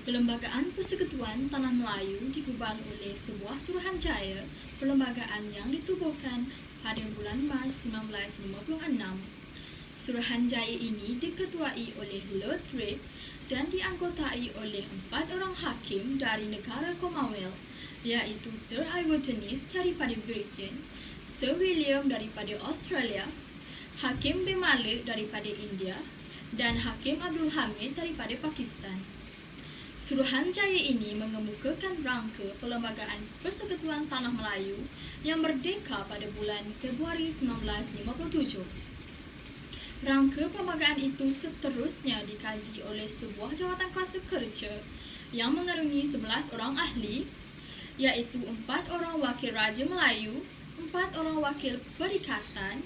Perlembagaan Persekutuan Tanah Melayu digubal oleh sebuah suruhanjaya perlembagaan yang ditubuhkan pada bulan Mac 1956. Suruhanjaya ini diketuai oleh Lord Reed dan dianggotai oleh 4 orang hakim dari negara Commonwealth, iaitu Sir Ivan Dennis daripada Britain, Sir William daripada Australia, Hakim bin Malik daripada India, dan Hakim Abdul Hamid daripada Pakistan. Suruhanjaya ini mengemukakan rangka Perlembagaan Persekutuan Tanah Melayu yang merdeka pada bulan Februari 1957. Rangka perlembagaan itu seterusnya dikaji oleh sebuah jawatan kuasa kerja yang mengarungi 11 orang ahli, iaitu 4 orang wakil Raja Melayu, 4 orang wakil Perikatan,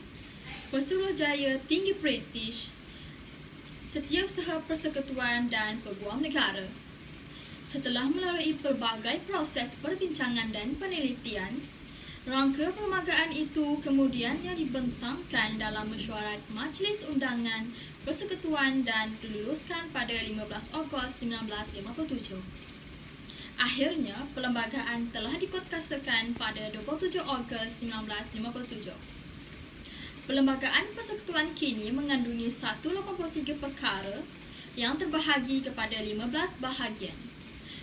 Pesuruhjaya Tinggi British, Setiausaha Persekutuan dan Peguam Negara. Setelah melalui pelbagai proses perbincangan dan penelitian, rangka perlembagaan itu kemudiannya dibentangkan dalam mesyuarat Majlis Undangan Persekutuan dan diluluskan pada 15 Ogos 1957. Akhirnya, perlembagaan telah dikuatkuasakan pada 27 Ogos 1957. Perlembagaan Persekutuan kini mengandungi 183 perkara yang terbahagi kepada 15 bahagian.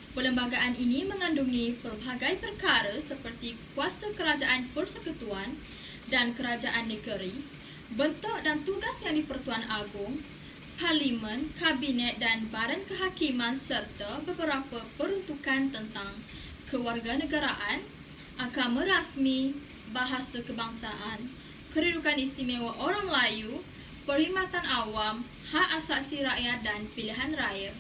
Perlembagaan ini mengandungi pelbagai perkara seperti kuasa kerajaan persekutuan dan kerajaan negeri, bentuk dan tugas yang di-Pertuan Agong, Parlimen, Kabinet dan Badan Kehakiman serta beberapa peruntukan tentang kewarganegaraan, agama rasmi, bahasa kebangsaan, kedudukan istimewa orang Melayu, perkhidmatan awam, hak asasi rakyat dan pilihan raya.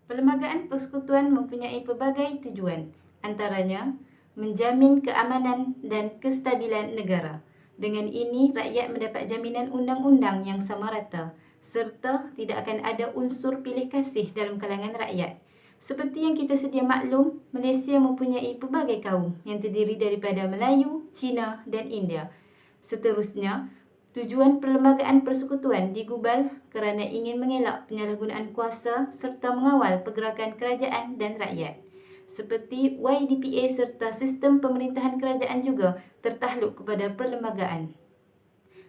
Perlembagaan persekutuan mempunyai pelbagai tujuan, antaranya menjamin keamanan dan kestabilan negara. Dengan ini, rakyat mendapat jaminan undang-undang yang sama rata, serta tidak akan ada unsur pilih kasih dalam kalangan rakyat. Seperti yang kita sedia maklum, Malaysia mempunyai pelbagai kaum yang terdiri daripada Melayu, Cina dan India. Seterusnya, tujuan Perlembagaan Persekutuan digubal kerana ingin mengelak penyalahgunaan kuasa serta mengawal pergerakan kerajaan dan rakyat. Seperti YDPA serta sistem pemerintahan kerajaan juga tertakluk kepada perlembagaan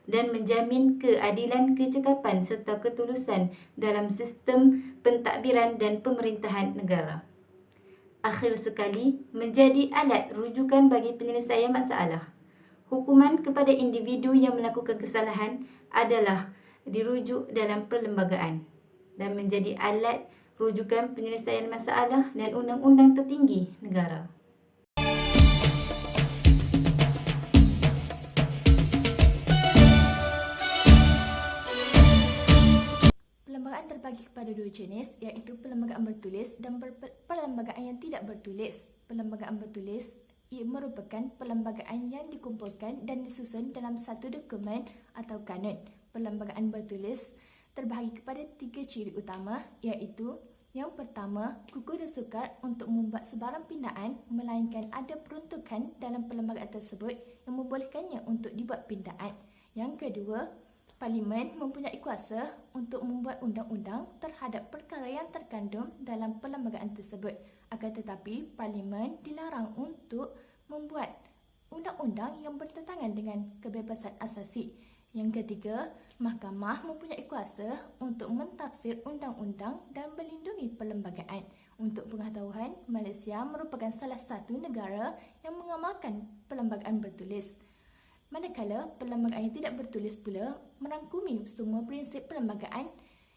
dan menjamin keadilan kecekapan serta ketulusan dalam sistem pentadbiran dan pemerintahan negara. Akhir sekali, menjadi alat rujukan bagi penyelesaian masalah. Hukuman kepada individu yang melakukan kesalahan adalah dirujuk dalam perlembagaan dan menjadi alat rujukan penyelesaian masalah dan undang-undang tertinggi negara. Perlembagaan terbagi kepada 2 jenis, iaitu perlembagaan bertulis dan perlembagaan yang tidak bertulis. Perlembagaan bertulis ia merupakan perlembagaan yang dikumpulkan dan disusun dalam satu dokumen atau kanun. Perlembagaan bertulis terbahagi kepada 3 ciri utama, iaitu yang pertama, kukuh dan sukar untuk membuat sebarang pindaan, melainkan ada peruntukan dalam perlembagaan tersebut yang membolehkannya untuk dibuat pindaan. Yang kedua, Parlimen mempunyai kuasa untuk membuat undang-undang terhadap perkara yang terkandung dalam perlembagaan tersebut. Akan tetapi, Parlimen dilarang untuk membuat undang-undang yang bertentangan dengan kebebasan asasi. Yang ketiga, Mahkamah mempunyai kuasa untuk mentafsir undang-undang dan melindungi perlembagaan. Untuk pengetahuan, Malaysia merupakan salah satu negara yang mengamalkan perlembagaan bertulis. Manakala perlembagaan yang tidak bertulis pula merangkumi semua prinsip perlembagaan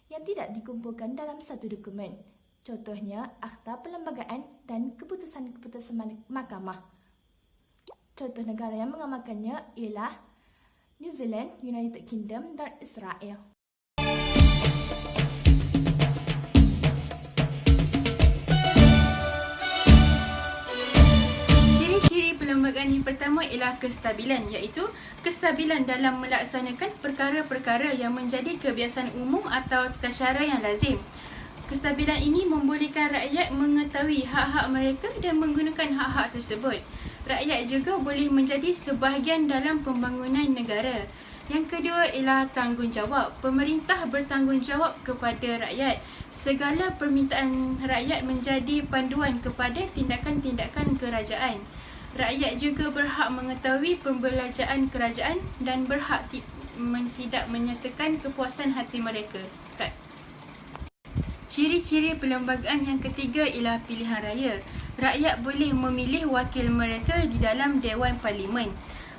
yang tidak dikumpulkan dalam satu dokumen. Contohnya, Akta Perlembagaan dan keputusan-keputusan mahkamah. Contoh negara yang mengamalkannya ialah New Zealand, United Kingdom dan Israel. Ciri-ciri perlembagaan yang pertama ialah kestabilan, iaitu kestabilan dalam melaksanakan perkara-perkara yang menjadi kebiasaan umum atau tata cara yang lazim. Kestabilan ini membolehkan rakyat mengetahui hak-hak mereka dan menggunakan hak-hak tersebut. Rakyat juga boleh menjadi sebahagian dalam pembangunan negara. Yang kedua ialah tanggungjawab. Pemerintah bertanggungjawab kepada rakyat. Segala permintaan rakyat menjadi panduan kepada tindakan-tindakan kerajaan. Rakyat juga berhak mengetahui pembelanjaan kerajaan dan berhak tidak menyatakan kepuasan hati mereka. Ciri-ciri perlembagaan yang ketiga ialah pilihan raya. Rakyat boleh memilih wakil mereka di dalam Dewan Parlimen.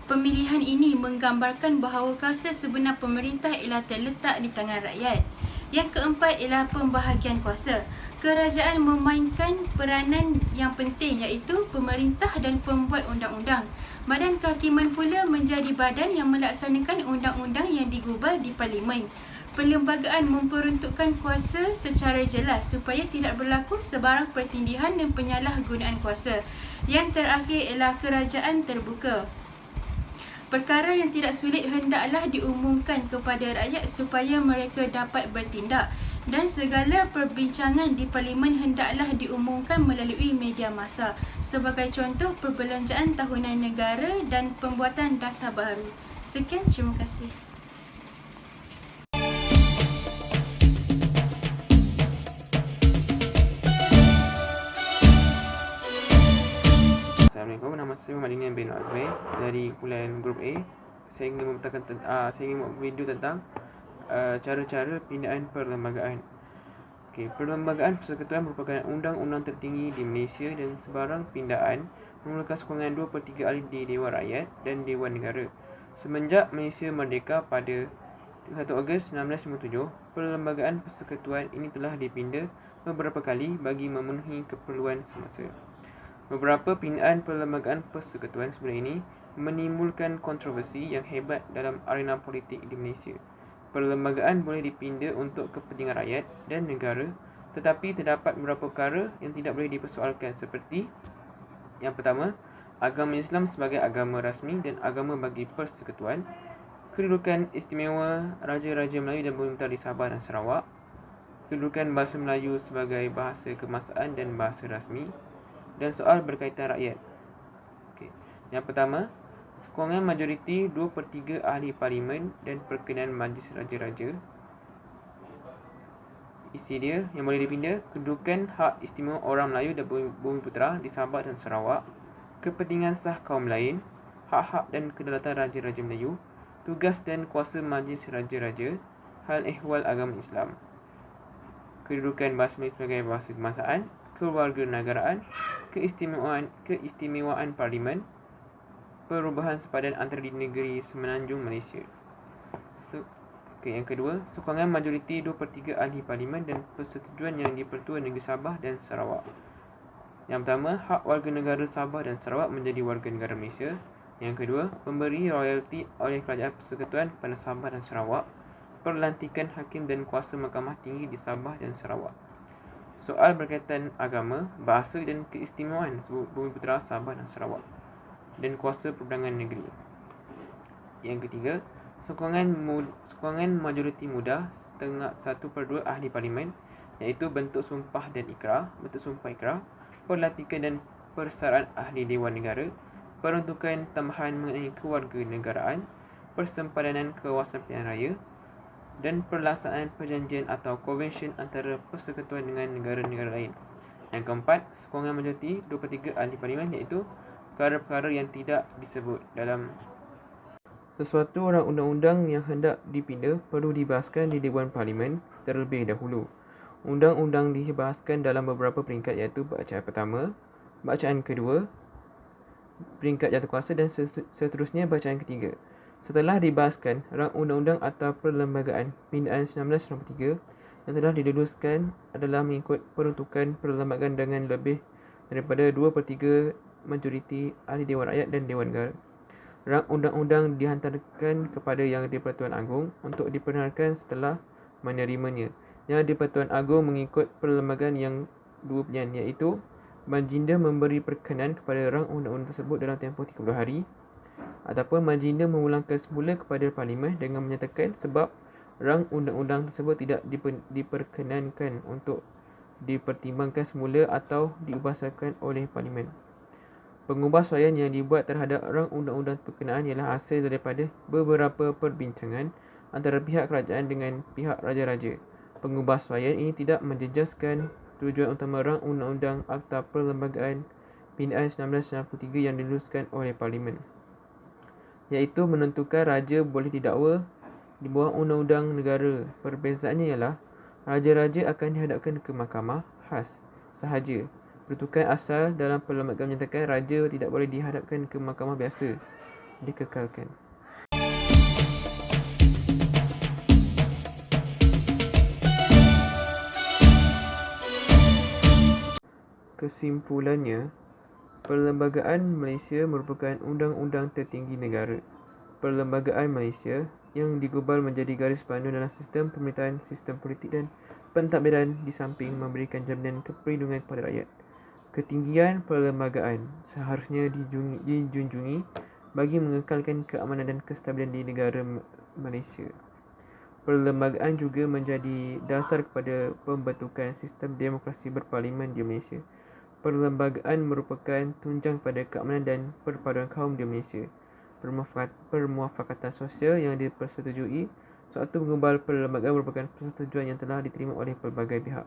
Pemilihan ini menggambarkan bahawa kuasa sebenar pemerintah ialah terletak di tangan rakyat. Yang keempat ialah pembahagian kuasa. Kerajaan memainkan peranan yang penting iaitu pemerintah dan pembuat undang-undang. Badan Kehakiman pula menjadi badan yang melaksanakan undang-undang yang digubal di Parlimen. Perlembagaan memperuntukkan kuasa secara jelas supaya tidak berlaku sebarang pertindihan dan penyalahgunaan kuasa. Yang terakhir ialah kerajaan terbuka. Perkara yang tidak sulit hendaklah diumumkan kepada rakyat supaya mereka dapat bertindak, dan segala perbincangan di Parlimen hendaklah diumumkan melalui media massa. Sebagai contoh, perbelanjaan tahunan negara dan pembuatan dasar baru. Sekian, terima kasih. Assalamualaikum, nama saya Muhammad Dinian bin Azmi dari kumpulan Grup A. Saya ingin membuat video tentang cara-cara pindaan perlembagaan. Perlembagaan Persekutuan merupakan undang-undang tertinggi di Malaysia dan sebarang pindaan memerlukan sokongan 2/3 ahli di Dewan Rakyat dan Dewan Negara. Semenjak Malaysia merdeka pada 1 Ogos 1957, perlembagaan persekutuan ini telah dipinda beberapa kali bagi memenuhi keperluan semasa. Beberapa pindaan perlembagaan persekutuan sebelum ini menimbulkan kontroversi yang hebat dalam arena politik di Malaysia. Perlembagaan boleh dipinda untuk kepentingan rakyat dan negara, tetapi terdapat beberapa perkara yang tidak boleh dipersoalkan seperti yang pertama, agama Islam sebagai agama rasmi dan agama bagi persekutuan, kedudukan istimewa Raja-Raja Melayu dan Bumi Putera di Sabah dan Sarawak, kedudukan bahasa Melayu sebagai bahasa kebangsaan dan bahasa rasmi, dan soal berkaitan rakyat. Yang pertama, sokongan majoriti 2/3 ahli parlimen dan perkenan majlis raja-raja. Isi dia yang boleh dipinda, kedudukan hak istimewa orang Melayu dan Bumi Putera di Sabah dan Sarawak, kepentingan sah kaum lain, hak-hak dan kedaulatan Raja-Raja Melayu, tugas dan kuasa majlis raja-raja, hal ehwal agama Islam, kedudukan bahasa Melayu sebagai bahasa kebangsaan, kewarganegaraan, keistimewaan parlimen, perubahan sepadan antara negeri Semenanjung Malaysia. Yang kedua, sokongan majoriti 2/3 ahli parlimen dan persetujuan yang di-Pertua Negeri Sabah dan Sarawak. Yang pertama, hak warga negara Sabah dan Sarawak menjadi warga negara Malaysia. Yang kedua, pemberi royalti oleh kerajaan persekutuan kepada Sabah dan Sarawak, perlantikan hakim dan kuasa Mahkamah Tinggi di Sabah dan Sarawak. Soal berkaitan agama, bahasa dan keistimewaan Bumi Putera, Sabah dan Sarawak, dan kuasa perundangan negeri. Yang ketiga, sokongan majoriti mudah 1/2 ahli parlimen, iaitu bentuk sumpah ikrar, pelantikan dan persaraan ahli Dewan Negara, peruntukan tambahan mengenai kewarganegaraan, persempadanan kawasan pilihan raya, dan pelaksanaan perjanjian atau konvensyen antara persekutuan dengan negara-negara lain. Yang keempat, sokongan majoriti 2/3 ahli parlimen, iaitu perkara-perkara yang tidak disebut dalam sesuatu orang undang-undang yang hendak dipinda perlu dibahaskan di Dewan Parlimen terlebih dahulu. Undang-undang dibahaskan dalam beberapa peringkat, iaitu bacaan pertama, bacaan kedua, peringkat jatuhkuasa dan seterusnya bacaan ketiga. Setelah dibahaskan, rang undang-undang atau perlembagaan pindaan 1993 yang telah diluluskan adalah mengikut peruntukan perlembagaan dengan lebih daripada 2/3 majoriti ahli Dewan Rakyat dan Dewan Negara. Rang undang-undang dihantarkan kepada Yang di-Pertuan Agong untuk diperkenalkan setelah menerimanya. Yang di-Pertuan Agong mengikut perlembagaan yang dua pilihan, iaitu Majinda memberi perkenan kepada rang undang-undang tersebut dalam tempoh 30 hari, ataupun Majinda memulangkan semula kepada Parlimen dengan menyatakan sebab rang undang-undang tersebut tidak diperkenankan untuk dipertimbangkan semula atau diubahsakan oleh Parlimen. Pengubahsuaian yang dibuat terhadap rang undang-undang berkenaan ialah hasil daripada beberapa perbincangan antara pihak kerajaan dengan pihak raja-raja. Pengubahsuaian ini tidak menjejaskan tujuan utama rang undang-undang Akta Perlembagaan Pindaan 1993 yang diluluskan oleh Parlimen, iaitu menentukan raja boleh didakwa di bawah undang-undang negara. Perbezaannya ialah raja-raja akan dihadapkan ke mahkamah khas sahaja. Peruntukan asal dalam perlembagaan menyatakan raja tidak boleh dihadapkan ke mahkamah biasa dikekalkan. Kesimpulannya, Perlembagaan Malaysia merupakan undang-undang tertinggi negara. Perlembagaan Malaysia yang digubal menjadi garis pandu dalam sistem pemerintahan, sistem politik dan pentadbiran di samping memberikan jaminan keperlindungan kepada rakyat. Ketinggian perlembagaan seharusnya dijunjungi bagi mengekalkan keamanan dan kestabilan di negara Malaysia. Perlembagaan juga menjadi dasar kepada pembentukan sistem demokrasi berparlimen di Malaysia. Perlembagaan merupakan tunjang pada keamanan dan perpaduan kaum di Malaysia. Permuafakatan sosial yang dipersetujui sewaktu mengubal perlembagaan merupakan persetujuan yang telah diterima oleh pelbagai pihak.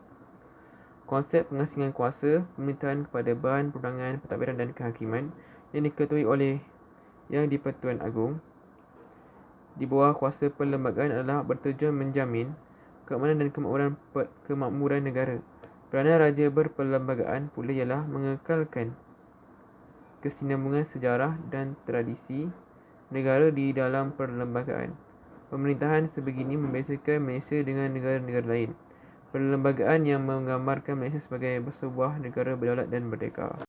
Konsep pengasingan kuasa pemerintahan kepada bahan perundangan, pentadbiran dan kehakiman yang diketuai oleh Yang di-Pertuan Agong di bawah kuasa perlembagaan adalah bertujuan menjamin keamanan dan kemakmuran negara. Peranan raja berperlembagaan pula ialah mengekalkan kesinambungan sejarah dan tradisi negara di dalam perlembagaan. Pemerintahan sebegini membezakan Malaysia dengan negara-negara lain. Perlembagaan yang menggambarkan Malaysia sebagai sebuah negara berdaulat dan merdeka.